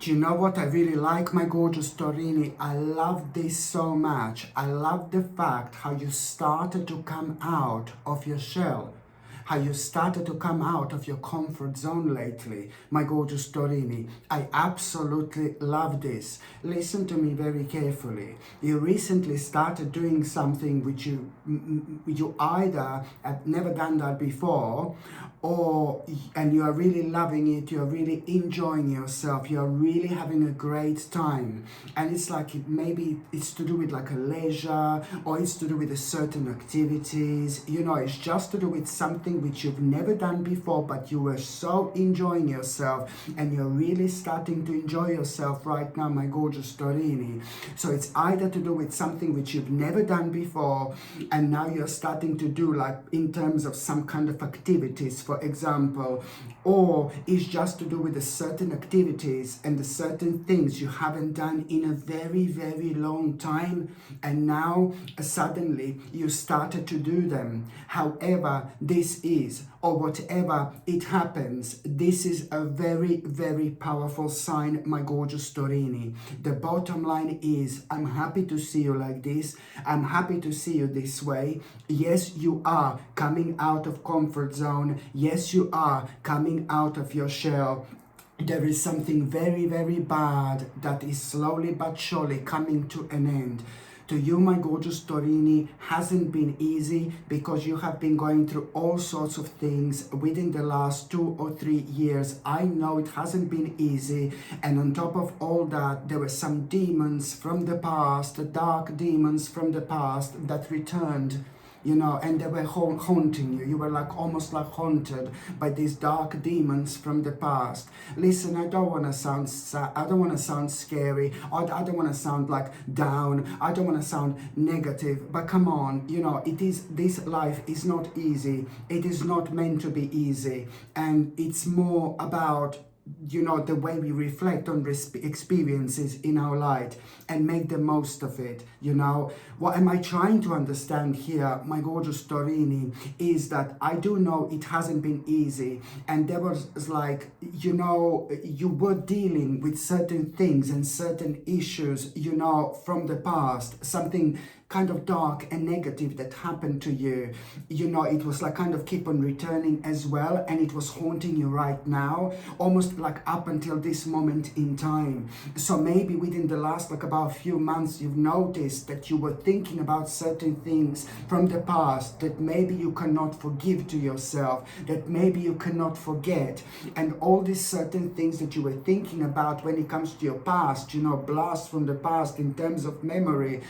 Do you know what I really like, my gorgeous Torini? I love this so much. I love the fact how you started to come out of your shell, how you started to come out of your comfort zone lately, my gorgeous Torini. I absolutely love this. Listen to me very carefully. You recently started doing something which you either have never done that before, and you are really loving it, you're really enjoying yourself, you're really having a great time. And it's like maybe it's to do with like a leisure, or it's to do with a certain activities, you know, it's just to do with something which you've never done before, but you were so enjoying yourself, and you're really starting to enjoy yourself right now, my gorgeous Torini. So it's either to do with something which you've never done before, and now you're starting to do, like in terms of some kind of activities, for example, or it's just to do with the certain activities and the certain things you haven't done in a very, very long time, and now suddenly you started to do them. However this is, or whatever it happens, this is a very, very powerful sign, my gorgeous Torini. The bottom line is, I'm happy to see you like this. I'm happy to see you this way. Yes, you are coming out of comfort zone. Yes, you are coming out of your shell. There is something very, very bad that is slowly but surely coming to an end. To you, my gorgeous Torini, hasn't been easy because you have been going through all sorts of things within the last 2 or 3 years. I know it hasn't been easy, and on top of all that, there were some demons from the past, dark demons from the past that returned, you know, and they were haunting you. You were like almost like haunted by these dark demons from the past. Listen, I don't want to sound sad, I don't want to sound scary, I don't want to sound like down, I don't want to sound negative, but come on, you know, this life is not easy. It is not meant to be easy, and it's more about, you know, the way we reflect on experiences in our life and make the most of it. You know, what am I trying to understand here, my gorgeous Torini, is that I do know it hasn't been easy, and there was like, you know, you were dealing with certain things and certain issues, you know, from the past, something kind of dark and negative that happened to you. You know, it was like kind of keep on returning as well, and it was haunting you right now, almost like up until this moment in time. So maybe within the last like about a few months, you've noticed that you were thinking about certain things from the past that maybe you cannot forgive to yourself, that maybe you cannot forget, and all these certain things that you were thinking about when it comes to your past, you know, blasts from the past in terms of memories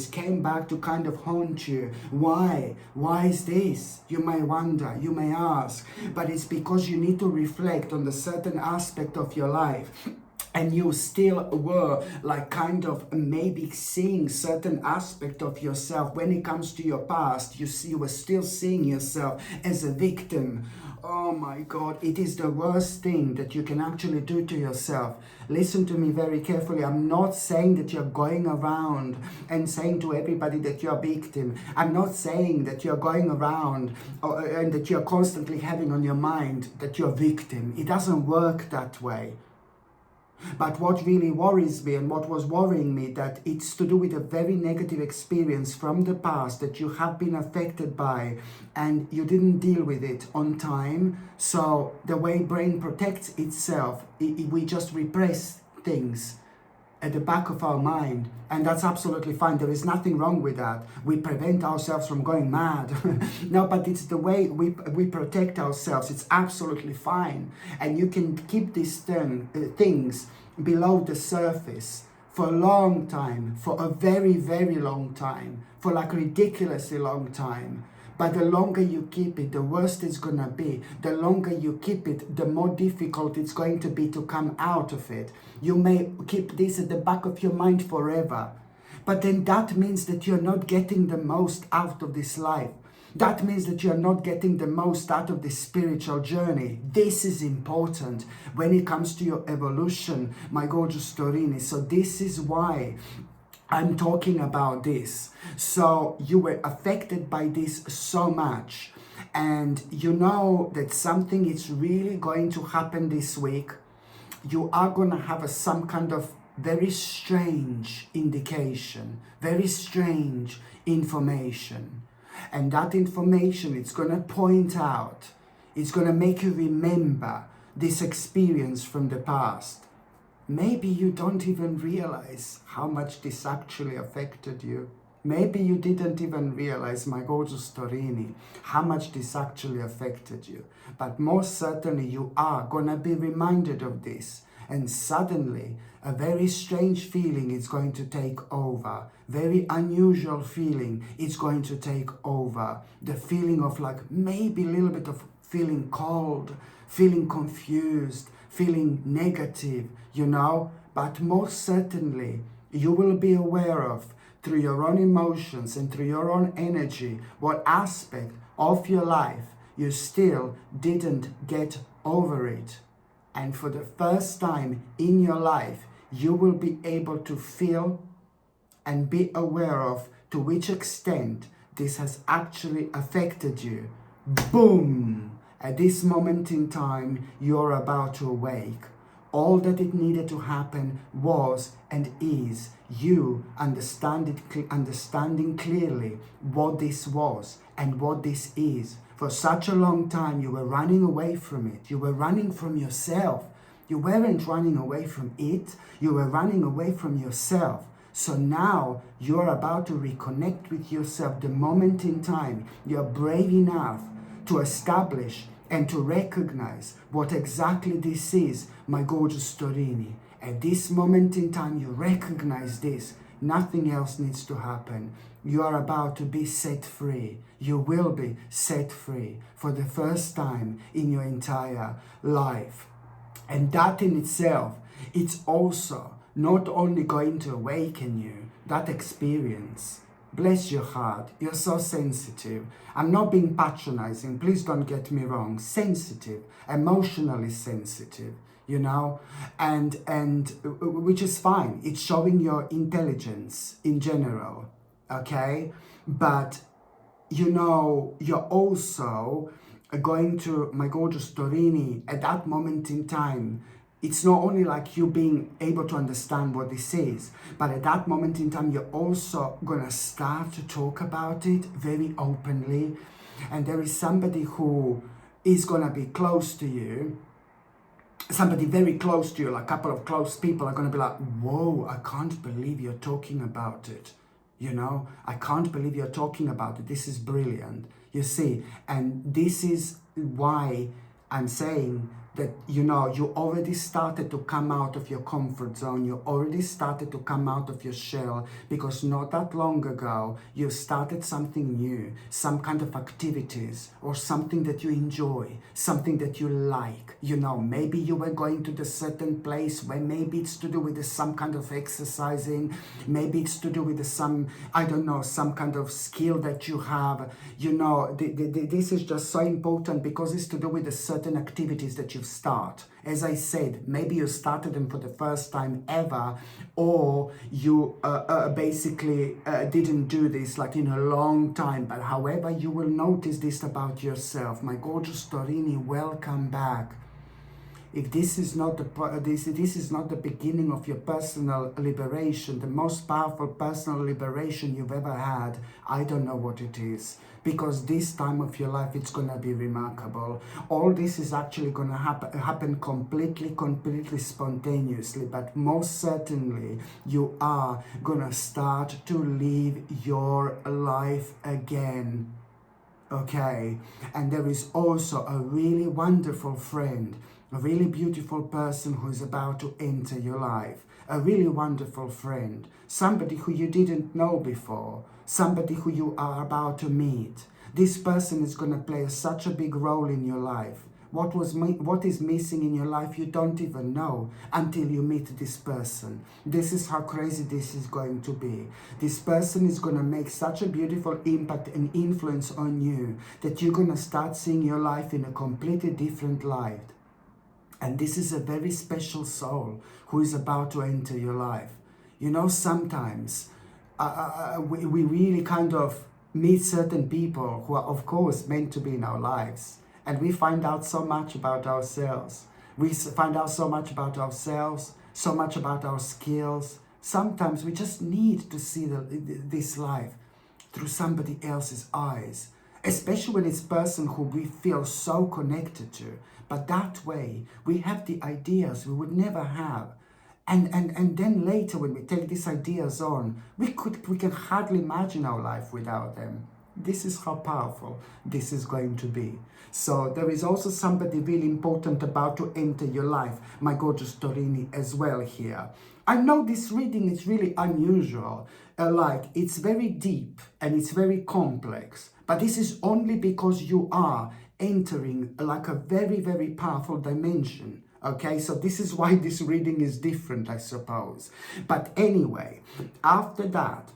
came back to kind of haunt you. Why is this, you may wonder, you may ask, but it's because you need to reflect on the certain aspect of your life, and you still were like kind of maybe seeing certain aspect of yourself when it comes to your past. You were still seeing yourself as a victim. Oh my God, it is the worst thing that you can actually do to yourself. Listen to me very carefully. I'm not saying that you're going around and saying to everybody that you're a victim. I'm not saying that you're going around and that you're constantly having on your mind that you're a victim. It doesn't work that way. But what really worries me, and what was worrying me, that it's to do with a very negative experience from the past that you have been affected by, and you didn't deal with it on time. So the way brain protects itself, we just repress things at the back of our mind, and that's absolutely fine. There is nothing wrong with that. We prevent ourselves from going mad. No, but it's the way we protect ourselves. It's absolutely fine, and you can keep these things below the surface for a long time, for a very, very long time, for like ridiculously long time. But the longer you keep it, the worse it's gonna be. The longer you keep it, the more difficult it's going to be to come out of it. You may keep this at the back of your mind forever, but then that means that you're not getting the most out of this life. That means that you're not getting the most out of this spiritual journey. This is important when it comes to your evolution, my gorgeous Torini. So this is why I'm talking about this. So you were affected by this so much, and you know that something is really going to happen this week. you are going to have some kind of very strange indication, very strange information. And that information, it's going to point out, it's going to make you remember this experience from the past. Maybe you don't even realize how much this actually affected you. Maybe you didn't even realize, my gorgeous Torini, how much this actually affected you. But most certainly you are going to be reminded of this. And suddenly, a very strange feeling is going to take over. Very unusual feeling is going to take over. The feeling of like maybe a little bit of feeling cold, feeling confused, feeling negative, you know. But most certainly, you will be aware of, through your own emotions and through your own energy, what aspect of your life you still didn't get over it. And for the first time in your life, you will be able to feel and be aware of to which extent this has actually affected you. Boom! At this moment in time, you're about to awake. All that it needed to happen was and is you understanding clearly what this was and what this is. For such a long time, you were running away from it. You were running from yourself. You weren't running away from it. You were running away from yourself. So now you're about to reconnect with yourself. The moment in time you're brave enough to establish and to recognize what exactly this is, my gorgeous Torini. At this moment in time, you recognize this. Nothing else needs to happen. You are about to be set free. You will be set free for the first time in your entire life. And that in itself, it's also not only going to awaken you, that experience. Bless your heart, you're so sensitive. I'm not being patronizing, please don't get me wrong. Sensitive, emotionally sensitive, you know, and which is fine. It's showing your intelligence in general, okay? But, you know, you're also going to, my gorgeous Torini, at that moment in time, it's not only like you being able to understand what this is, but at that moment in time, you're also going to start to talk about it very openly. And there is somebody who is going to be close to you, somebody very close to you, like a couple of close people are going to be like, whoa, I can't believe you're talking about it. You know, I can't believe you're talking about it. This is brilliant. You see, and this is why I'm saying that, you know, you already started to come out of your comfort zone. You already started to come out of your shell, because not that long ago, you started something new, some kind of activities or something that you enjoy, something that you like. You know, maybe you were going to the certain place where maybe it's to do with some kind of exercising, maybe it's to do with some, I don't know, some kind of skill that you have. You know, this is just so important because it's to do with the certain activities that you start. As I said, maybe you started them for the first time ever, or you basically didn't do this like in a long time. But however, you will notice this about yourself. My gorgeous Torini, welcome back. If this is not this is not the beginning of your personal liberation, the most powerful personal liberation you've ever had, I don't know what it is. Because this time of your life, it's going to be remarkable. All this is actually going to happen completely spontaneously. But most certainly, you are going to start to live your life again. Okay? And there is also a really wonderful friend, a really beautiful person who is about to enter your life. A really wonderful friend. Somebody who you didn't know before. Somebody who you are about to meet. This person is going to play such a big role in your life. What is missing in your life, you don't even know until you meet this person. This is how crazy this is going to be. This person is going to make such a beautiful impact and influence on you that you're going to start seeing your life in a completely different light. And this is a very special soul who is about to enter your life. You know, sometimes we really kind of meet certain people who are, of course, meant to be in our lives. And we find out so much about ourselves. We find out so much about ourselves, so much about our skills. Sometimes we just need to see this life through somebody else's eyes, especially when it's a person who we feel so connected to. But that way, we have the ideas we would never have. And then later, when we take these ideas on, we can hardly imagine our life without them. This is how powerful this is going to be. So there is also somebody really important about to enter your life, my gorgeous Taurini, as well here. I know this reading is really unusual, like it's very deep and it's very complex, but this is only because you are entering like a very, very powerful dimension. Okay, so this is why this reading is different, I suppose. But anyway, after that,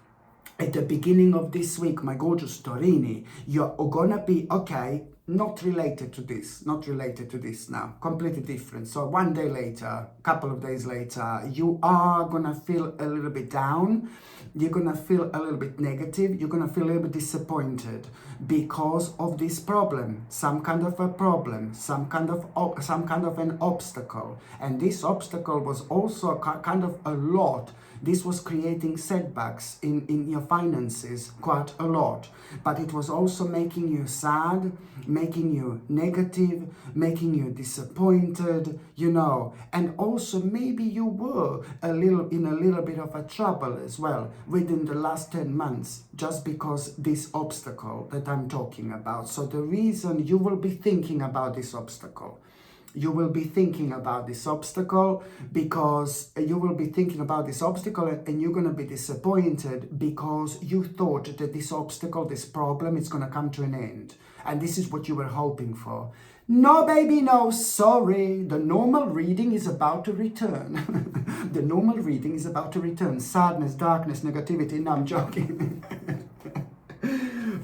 at the beginning of this week, my gorgeous Taurini, you're gonna be, okay, not related to this now, completely different. So one day later, a couple of days later, you are gonna feel a little bit down, you're gonna feel a little bit negative, you're gonna feel a little bit disappointed because of this problem, some kind of a problem, some kind of an obstacle. And this obstacle was also kind of a lot. This was creating setbacks in your finances quite a lot, but it was also making you sad, making you negative, making you disappointed, you know, and also maybe you were in a little bit of a trouble as well within the last 10 months, just because this obstacle that I'm talking about. So the reason you will be thinking about this obstacle, you will be thinking about this obstacle because you will be thinking about this obstacle and you're going to be disappointed because you thought that this obstacle, this problem, is going to come to an end. And this is what you were hoping for. No, baby, no, sorry. The normal reading is about to return. The normal reading is about to return. Sadness, darkness, negativity. No, I'm joking.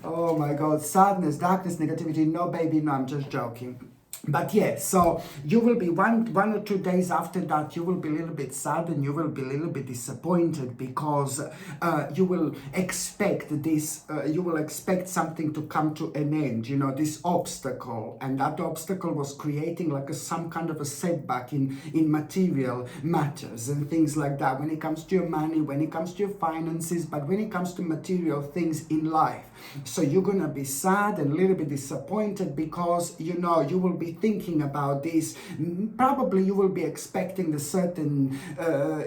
Oh my God. Sadness, darkness, negativity. No, baby, no, I'm just joking. But yeah, so you will be one or 2 days after that, you will be a little bit sad and you will be a little bit disappointed because you will expect this, you will expect something to come to an end, you know, this obstacle. And that obstacle was creating like some kind of a setback in material matters and things like that. When it comes to your money, when it comes to your finances, but when it comes to material things in life. So you're going to be sad and a little bit disappointed because, you know, you will be thinking about this. Probably you will be expecting the certain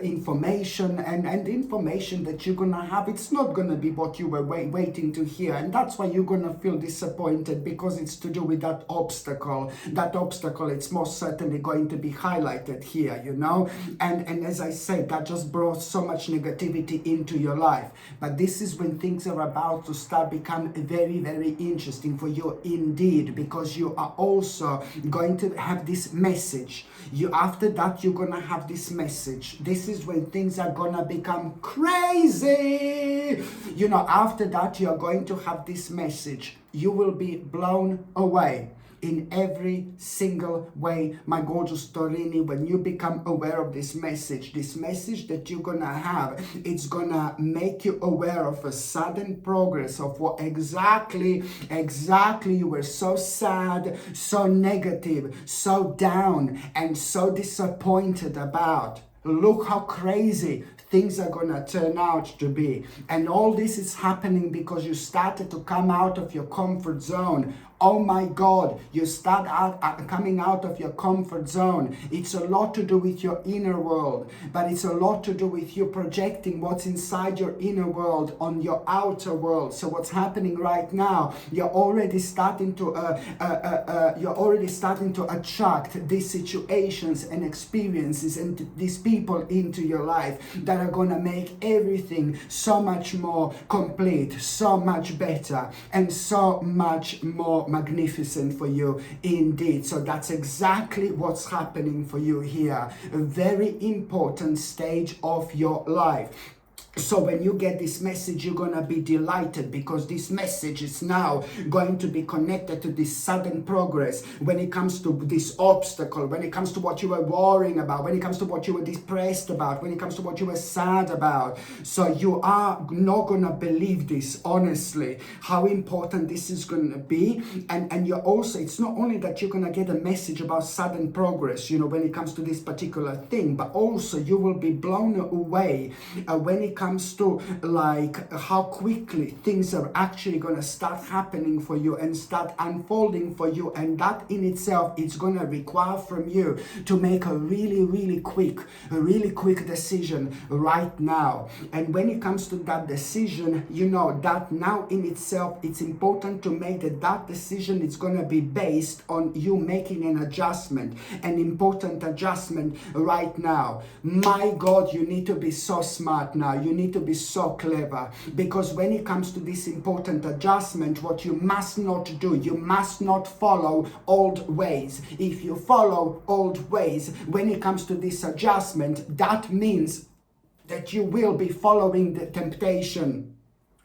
information and the information that you're going to have, it's not going to be what you were waiting to hear. And that's why you're going to feel disappointed because it's to do with that obstacle. That obstacle, it's most certainly going to be highlighted here, you know. And as I said, that just brought so much negativity into your life. But this is when things are about to start become very, very interesting for you indeed, because you are also going to have this message. After that, you're gonna have this message. This is when things are gonna become crazy. You know, after that, you're going to have this message. You will be blown away in every single way, my gorgeous Taurini, when you become aware of this message that you're gonna have, it's gonna make you aware of a sudden progress of what exactly you were so sad, so negative, so down, and so disappointed about. Look how crazy things are gonna turn out to be. And all this is happening because you started to come out of your comfort zone. Oh my God, you start coming out of your comfort zone. It's a lot to do with your inner world, but it's a lot to do with you projecting what's inside your inner world on your outer world. So what's happening right now, you're already starting to attract these situations and experiences and these people into your life that are gonna make everything so much more complete, so much better, and so much more magnificent for you indeed. So that's exactly what's happening for you here. A very important stage of your life. So when you get this message, you're going to be delighted, because this message is now going to be connected to this sudden progress when it comes to this obstacle, when it comes to what you were worrying about, when it comes to what you were depressed about, when it comes to what you were sad about. So you are not going to believe this, honestly, how important this is going to be. And you're also, it's not only that you're going to get a message about sudden progress, you know, when it comes to this particular thing, but also you will be blown away when it comes to like how quickly things are actually going to start happening for you and start unfolding for you. And that in itself is going to require from you to make a really quick decision right now. And when it comes to that decision, you know that now in itself, it's important to make that decision. It's going to be based on you making an adjustment, an important adjustment right now. My God, you need to be so smart now. You need to be so clever, because when it comes to this important adjustment, what you must not do, you must not follow old ways. If you follow old ways when it comes to this adjustment, that means that you will be following the temptation.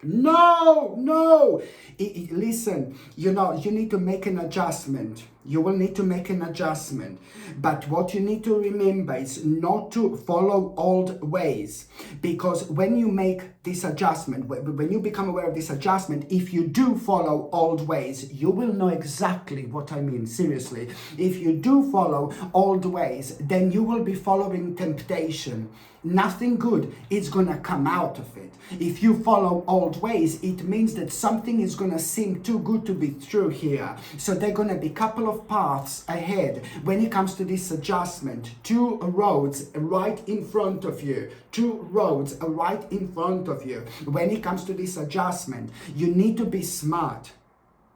No. Listen, you know, you need to make an adjustment. You will need to make an adjustment. But what you need to remember is not to follow old ways. Because when you make this adjustment, when you become aware of this adjustment, if you do follow old ways, you will know exactly what I mean, seriously. If you do follow old ways, then you will be following temptation. Nothing good is going to come out of it. If you follow old ways, it means that something is going to seem too good to be true here. So there are going to be a couple of paths ahead when it comes to this adjustment. Two roads right in front of you. Two roads right in front of you. When it comes to this adjustment, you need to be smart.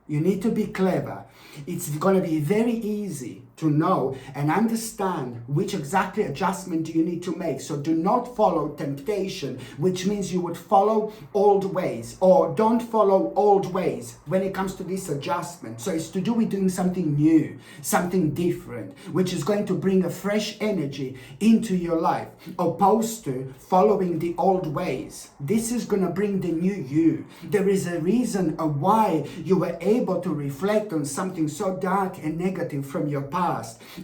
You need to be clever. It's going to be very easy to know and understand which exactly adjustment do you need to make. So do not follow temptation, which means you would follow old ways, or don't follow old ways when it comes to this adjustment. So it's to do with doing something new, something different, which is going to bring a fresh energy into your life, opposed to following the old ways. This is going to bring the new you. There is a reason why you were able to reflect on something so dark and negative from your past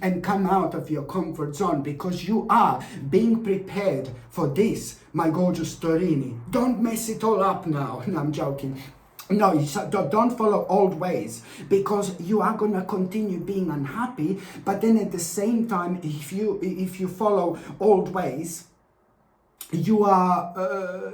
and come out of your comfort zone, because you are being prepared for this, my gorgeous Torini. Don't mess it all up now. No, I'm joking. No, don't follow old ways, because you are going to continue being unhappy. But then at the same time, if you follow old ways, you are,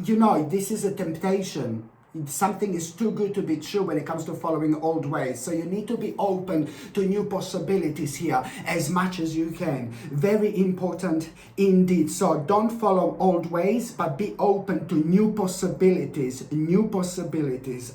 you know, this is a temptation. Something is too good to be true when it comes to following old ways. So you need to be open to new possibilities here as much as you can. Very important indeed. So don't follow old ways, but be open to new possibilities,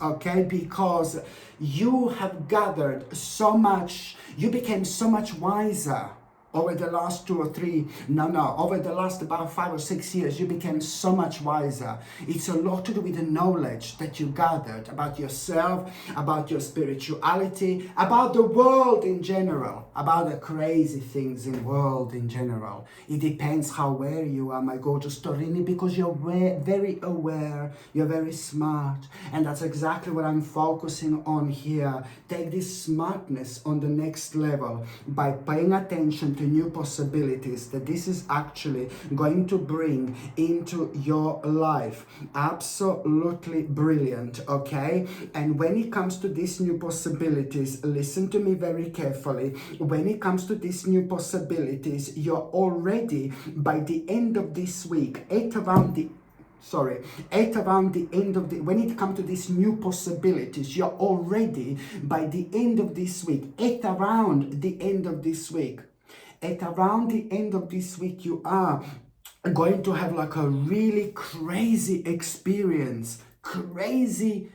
okay? Because you have gathered so much, you became so much wiser over the last over the last about 5 or 6 years. You became so much wiser. It's a lot to do with the knowledge that you gathered about yourself, about your spirituality, about the world in general, about the crazy things in the world in general. It depends how aware you are, my gorgeous Torini, because you're very aware, you're very smart, and that's exactly what I'm focusing on here. Take this smartness on the next level by paying attention to new possibilities that this is actually going to bring into your life. Absolutely brilliant, okay? And when it comes to these new possibilities, listen to me very carefully. When it comes to these new possibilities, you're already, by the end of this week, when it comes to these new possibilities, you're already, by the end of this week, around the end of this week, you are going to have like a really crazy experience. Crazy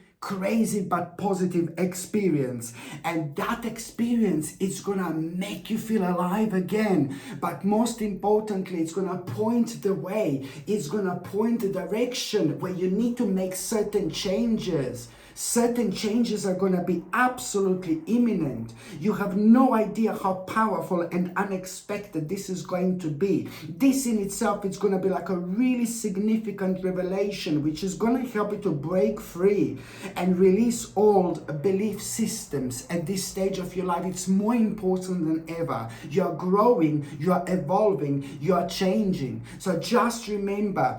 but positive experience, and that experience is gonna make you feel alive again. But most importantly, it's gonna point the way, it's gonna point the direction where you need to make certain changes. Certain changes are going to be absolutely imminent. You have no idea how powerful and unexpected this is going to be. This in itself is going to be like a really significant revelation, which is going to help you to break free and release old belief systems at this stage of your life. It's more important than ever. You are growing, you are evolving, you are changing. So just remember,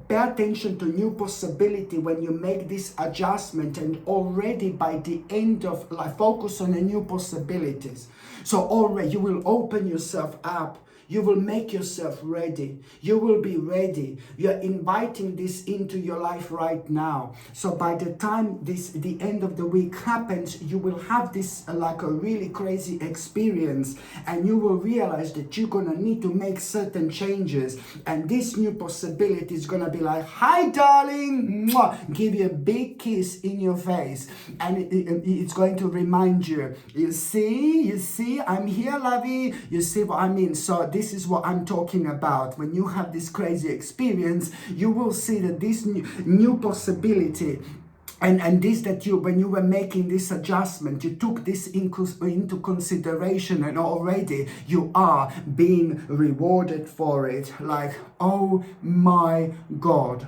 pay attention to new possibility when you make this adjustment, and already by the end of life, focus on the new possibilities. So already you will open yourself up. You will make yourself ready. You will be ready. You're inviting this into your life right now. So by the time the end of the week happens, you will have this like a really crazy experience, and you will realize that you're gonna need to make certain changes. And this new possibility is gonna be like, hi darling, mwah, give you a big kiss in your face. And it's going to remind you, you see, I'm here, lovey. You see what I mean? So this is what I'm talking about. When you have this crazy experience, you will see that this new possibility and this, that when you were making this adjustment, you took this into consideration, and already you are being rewarded for it. Like, oh my God,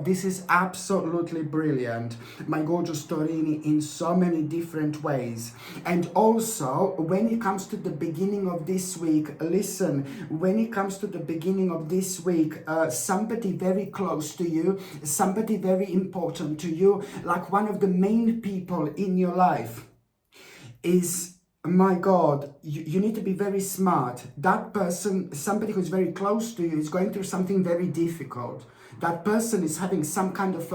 this is absolutely brilliant, my gorgeous Torini, in so many different ways. And also, when it comes to the beginning of this week, listen, when it comes to the beginning of this week, somebody very close to you, somebody very important to you, like one of the main people in your life is, my God, you need to be very smart. That person, somebody who's very close to you, is going through something very difficult. That person is having some kind of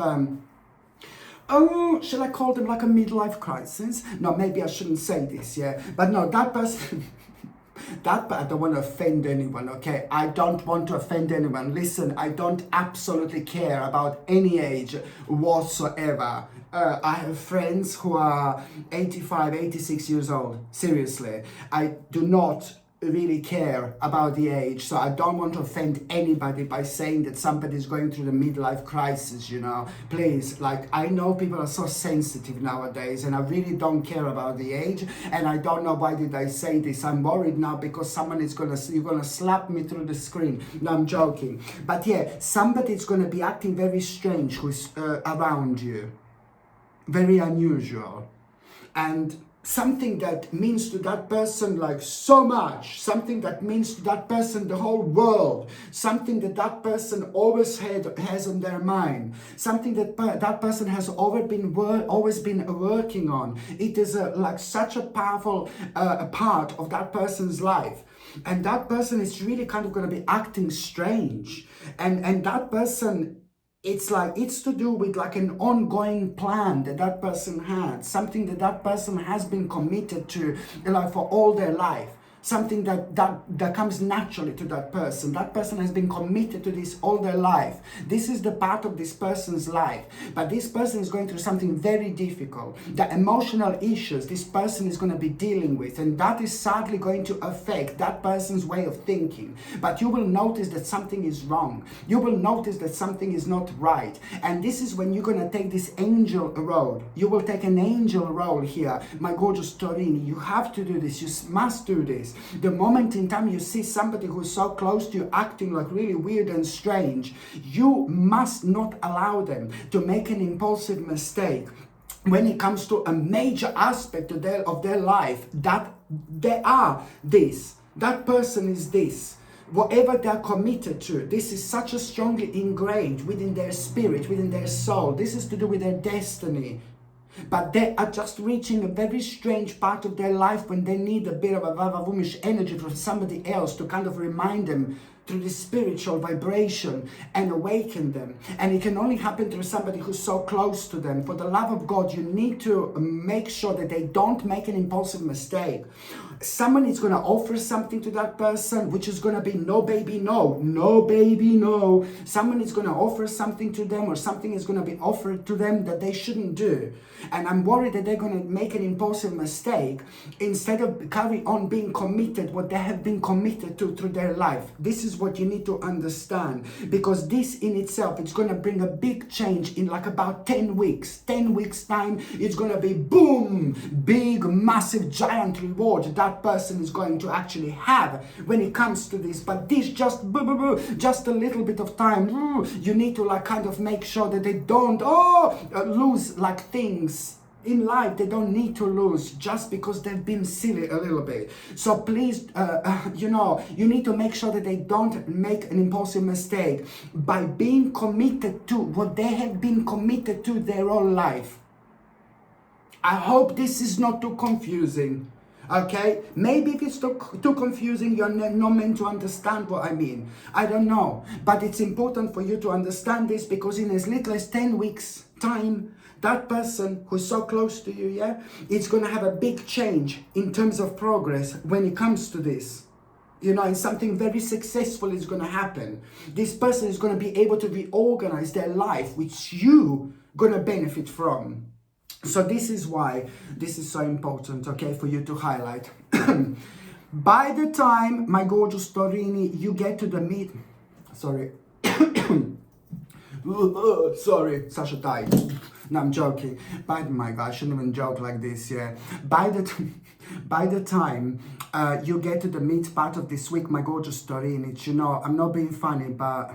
shall I call them like a midlife crisis? No, maybe I shouldn't say this, yeah. But no, that person I don't want to offend anyone, okay? I don't want to offend anyone. Listen, I don't absolutely care about any age whatsoever. I have friends who are 85, 86 years old. Seriously. I do not really care about the age, so I don't want to offend anybody by saying that somebody's going through the midlife crisis, please. Like, I know people are so sensitive nowadays, and I really don't care about the age, and I don't know why did I say this. I'm worried now because you're gonna slap me through the screen. No, I'm joking. But yeah, somebody's gonna be acting very strange who's around you, very unusual, and something that means to that person like so much, something that means to that person the whole world, something that that person always has on their mind, something that that person has always been working on. It is like such a powerful part of that person's life. And that person is really kind of going to be acting strange. And that person, it's to do with like an ongoing plan that person had, something that person has been committed to, like for all their life. Something that comes naturally to that person. That person has been committed to this all their life. This is the part of this person's life. But this person is going through something very difficult. The emotional issues this person is going to be dealing with, and that is sadly going to affect that person's way of thinking. But you will notice that something is wrong. You will notice that something is not right. And this is when you're going to take this angel road. You will take an angel role here. My gorgeous Torini, you have to do this. You must do this. The moment in time you see somebody who's so close to you acting like really weird and strange, you must not allow them to make an impulsive mistake when it comes to a major aspect of their life, that they are this, that person is this. Whatever they're committed to, this is such a strongly ingrained within their spirit, within their soul. This is to do with their destiny. But they are just reaching a very strange part of their life when they need a bit of a vavavumish energy from somebody else to kind of remind them through the spiritual vibration and awaken them. And it can only happen through somebody who's so close to them. For the love of God, you need to make sure that they don't make an impulsive mistake. Someone is going to offer something to that person, which is going to be no baby no, no baby no. Someone is going to offer something to them, or something is going to be offered to them that they shouldn't do. And I'm worried that they're going to make an impulsive mistake instead of carry on being committed what they have been committed to through their life. This is what you need to understand, because this in itself, it's going to bring a big change in like about 10 weeks. 10 weeks time, it's going to be boom, big, massive, giant reward that person is going to actually have when it comes to this. But this just just a little bit of time. You need to like kind of make sure that they don't lose like things in life. They don't need to lose just because they've been silly a little bit. So please, you need to make sure that they don't make an impulsive mistake by being committed to what they have been committed to their whole life. I hope this is not too confusing. Okay, maybe if it's too confusing, you're not meant to understand what I mean. I don't know, but it's important for you to understand this, because in as little as 10 weeks time, that person who's so close to you, it's going to have a big change in terms of progress when it comes to this. And something very successful is going to happen. This person is going to be able to reorganize their life, which you going to benefit from. So this is why this is so important, okay, for you to highlight. By the time, my gorgeous Torini, you get to the sorry, such a tight. No, I'm joking. My God, I shouldn't even joke like this, By the time you get to the mid part of this week, my gorgeous Torini, I'm not being funny, but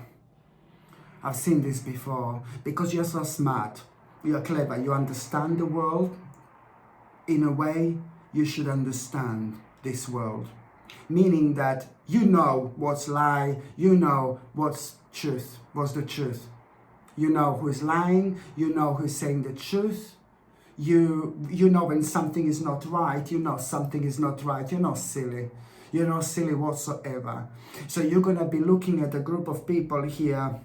I've seen this before, because you're so smart. You're clever, you understand the world. In a way, you should understand this world. Meaning that you know what's lie, you know what's truth, what's the truth. You know who's lying, you know who's saying the truth. You know when something is not right, you know something is not right, you're not silly. You're not silly whatsoever. So you're going to be looking at a group of people here.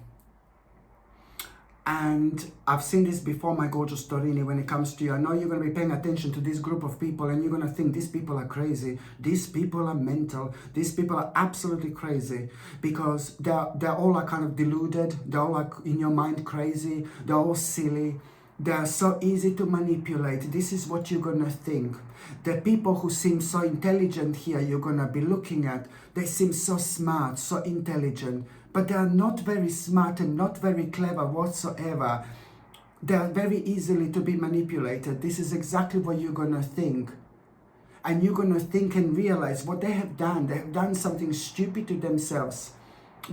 And I've seen this before, my gorgeous Torini, when it comes to you. I know you're going to be paying attention to this group of people, and you're going to think, these people are crazy. These people are mental. These people are absolutely crazy, because they're all like kind of deluded. They're all like in your mind crazy. They're all silly. They're so easy to manipulate. This is what you're going to think. The people who seem so intelligent here, you're going to be looking at, they seem so smart, so intelligent, but they are not very smart and not very clever whatsoever. They are very easily to be manipulated. This is exactly what you're going to think. And you're going to think and realize what they have done. They have done something stupid to themselves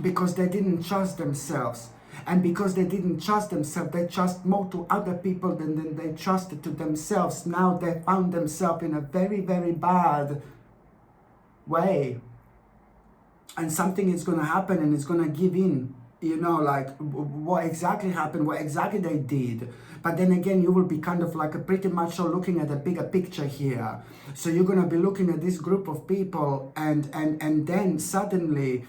because they didn't trust themselves. And because they didn't trust themselves, they trust more to other people than they trusted to themselves. Now they found themselves in a very, very bad way. And something is going to happen, and it's going to give in, like what exactly happened, what exactly they did. But then again, you will be kind of like pretty much looking at a bigger picture here. So you're going to be looking at this group of people, and then suddenly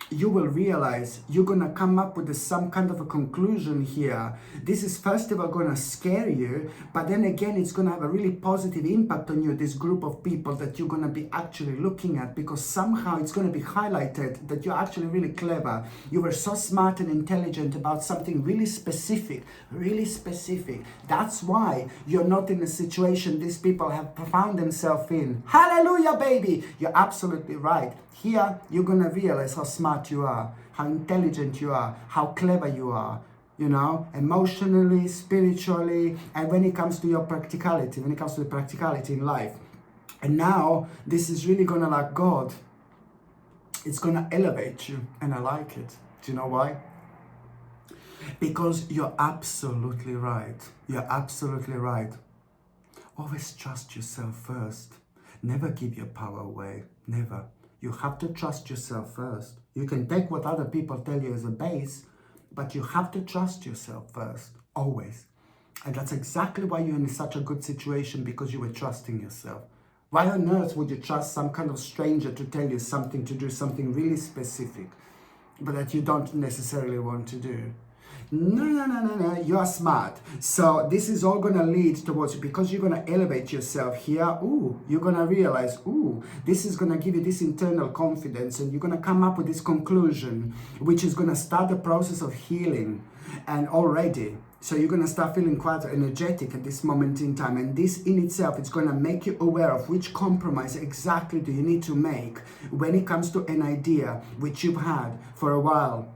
you will realize you're going to come up with some kind of a conclusion here. This is first of all going to scare you, but then again, it's going to have a really positive impact on you, this group of people that you're going to be actually looking at, because somehow it's going to be highlighted that you're actually really clever. You were so smart and intelligent about something really specific, really specific. That's why you're not in a situation these people have found themselves in. Hallelujah, baby! You're absolutely right. Here, you're going to realize how smart you are, how intelligent you are, how clever you are, emotionally, spiritually, and when it comes to your practicality, when it comes to the practicality in life. And now, this is really going to, like God, it's going to elevate you, and I like it. Do you know why? Because you're absolutely right. You're absolutely right. Always trust yourself first. Never give your power away. Never. You have to trust yourself first. You can take what other people tell you as a base, but you have to trust yourself first, always. And that's exactly why you're in such a good situation, because you were trusting yourself. Why on earth would you trust some kind of stranger to tell you something, to do something really specific, but that you don't necessarily want to do? No, you are smart. So this is all gonna lead towards, because you're gonna elevate yourself here. Ooh, you're gonna realize, ooh, this is gonna give you this internal confidence, and you're gonna come up with this conclusion, which is gonna start the process of healing. And already, so you're gonna start feeling quite energetic at this moment in time, and this in itself is gonna make you aware of which compromise exactly do you need to make when it comes to an idea which you've had for a while.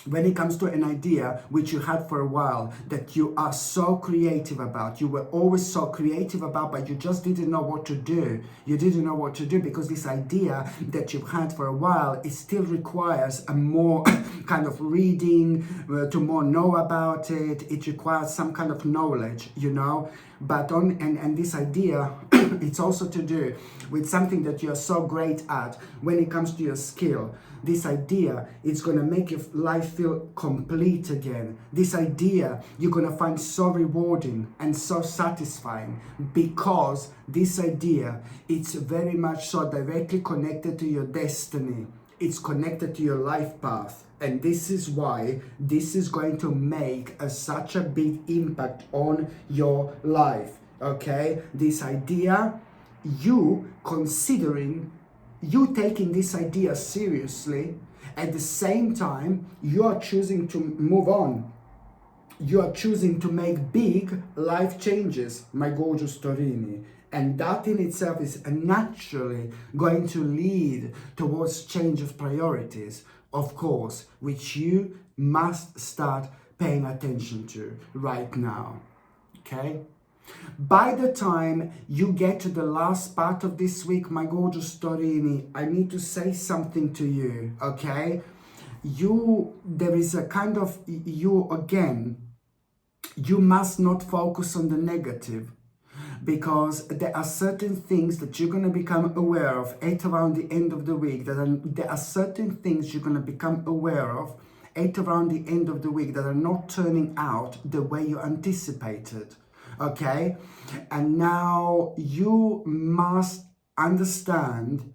When it comes to an idea which you had for a while, that you are so creative about, you were always so creative about, but you just didn't know what to do. You didn't know what to do because this idea that you've had for a while, it still requires a more kind of reading, to more know about it. It requires some kind of knowledge, you know. But and this idea, it's also to do with something that you're so great at when it comes to your skill. This idea, it's going to make your life feel complete again. This idea, you're going to find so rewarding and so satisfying, because this idea, it's very much so directly connected to your destiny. It's connected to your life path. And this is why this is going to make such a big impact on your life. Okay? This idea, you taking this idea seriously, at the same time, you are choosing to move on. You are choosing to make big life changes, my gorgeous Torini. And that in itself is naturally going to lead towards change of priorities, of course, which you must start paying attention to right now. Okay? By the time you get to the last part of this week, my gorgeous Torini, I need to say something to you, okay? There is a kind of, you must not focus on the negative, because there are certain things that you're going to become aware of at around the end of the week. There are certain things you're going to become aware of at around the end of the week that are not turning out the way you anticipated. Okay? And now you must understand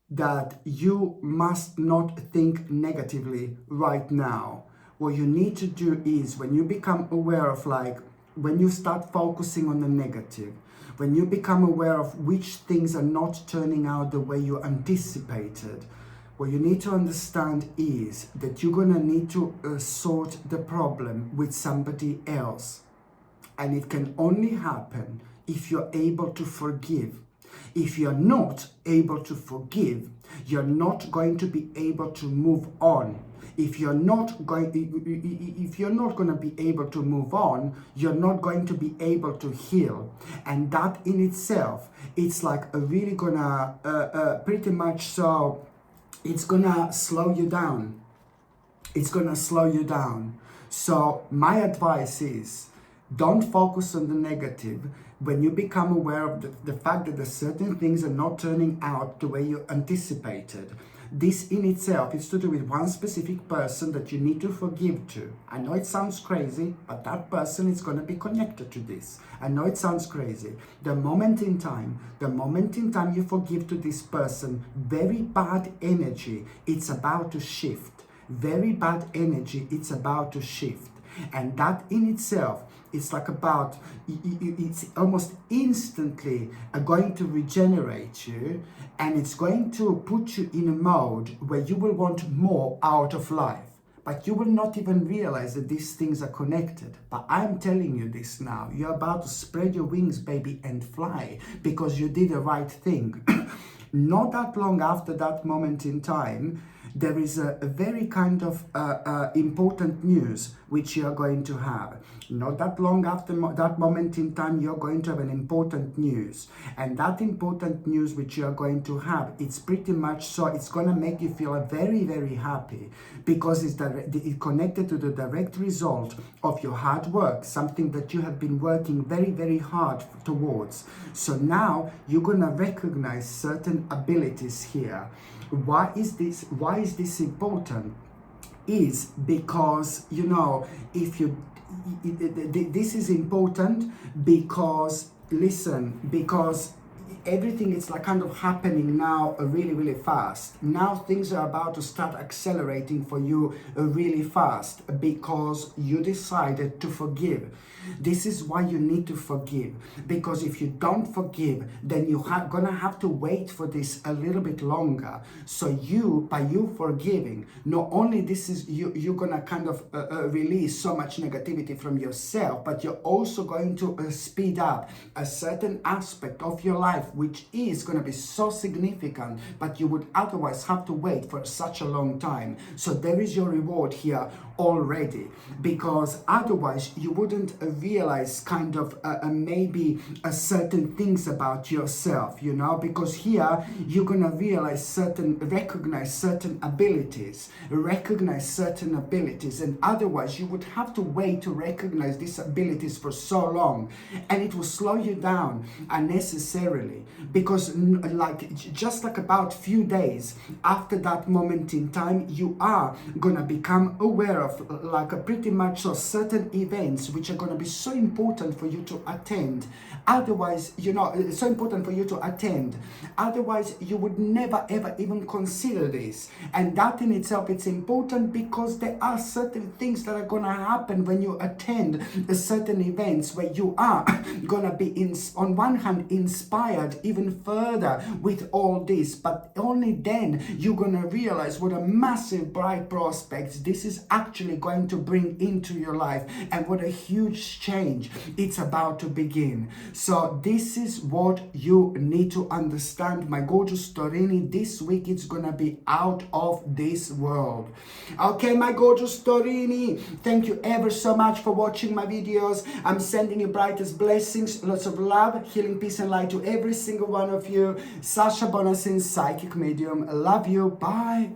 that you must not think negatively right now. What you need to do is, when you become aware of, like, when you start focusing on the negative, when you become aware of which things are not turning out the way you anticipated, what you need to understand is that you're going to need to sort the problem with somebody else. And it can only happen if you're able to forgive. If you're not able to forgive, you're not going to be able to move on. If you're not going to be able to move on, you're not going to be able to heal. And that in itself, it's like really gonna pretty much so, it's gonna slow you down. It's gonna slow you down. So my advice is, don't focus on the negative. When you become aware of the fact that certain things are not turning out the way you anticipated, this in itself is to do with one specific person that you need to forgive to. I know it sounds crazy, but that person is going to be connected to this. I know it sounds crazy. The moment in time you forgive to this person, very bad energy, it's about to shift. Very bad energy, it's about to shift. And that in itself, it's like about, it's almost instantly going to regenerate you, and it's going to put you in a mode where you will want more out of life. But you will not even realize that these things are connected. But I'm telling you this now. You're about to spread your wings, baby, and fly, because you did the right thing. Not that long after that moment in time, there is a very kind of important news which you are going to have. Not that long after that moment in time, you're going to have an important news. And that important news which you are going to have, it's pretty much so, it's going to make you feel very, very happy, because it's connected to the direct result of your hard work, something that you have been working very, very hard towards. So now you're going to recognize certain abilities here. Why is this important? Is because, you know, this is important because, listen, because everything is like kind of happening now really, really fast. Now things are about to start accelerating for you really fast because you decided to forgive. This is why you need to forgive, because if you don't forgive, then you're gonna have to wait for this a little bit longer. So you, by you forgiving, not only this is you're gonna kind of release so much negativity from yourself, but you're also going to speed up a certain aspect of your life which is going to be so significant, but you would otherwise have to wait for such a long time. So there is your reward here already, because otherwise you wouldn't realize kind of maybe certain things about yourself, you know, because here you're gonna recognize certain abilities, and otherwise you would have to wait to recognize these abilities for so long, and it will slow you down unnecessarily, because just like about few days after that moment in time, you are gonna become aware of pretty much so certain events which are going to be so important for you to attend. Otherwise, you know, it's so important for you to attend. Otherwise, you would never ever even consider this. And that in itself, it's important because there are certain things that are going to happen when you attend certain events where you are going to be, on one hand, inspired even further with all this. But only then you're going to realize what a massive bright prospects this is actually going to bring into your life, and what a huge change it's about to begin. So this is what you need to understand, my gorgeous Torini. This week it's gonna be out of this world. Okay, my gorgeous Torini, thank you ever so much for watching my videos. I'm sending you brightest blessings, lots of love, healing, peace and light to every single one of you. Sasha Bonasin, psychic medium. Love you. Bye.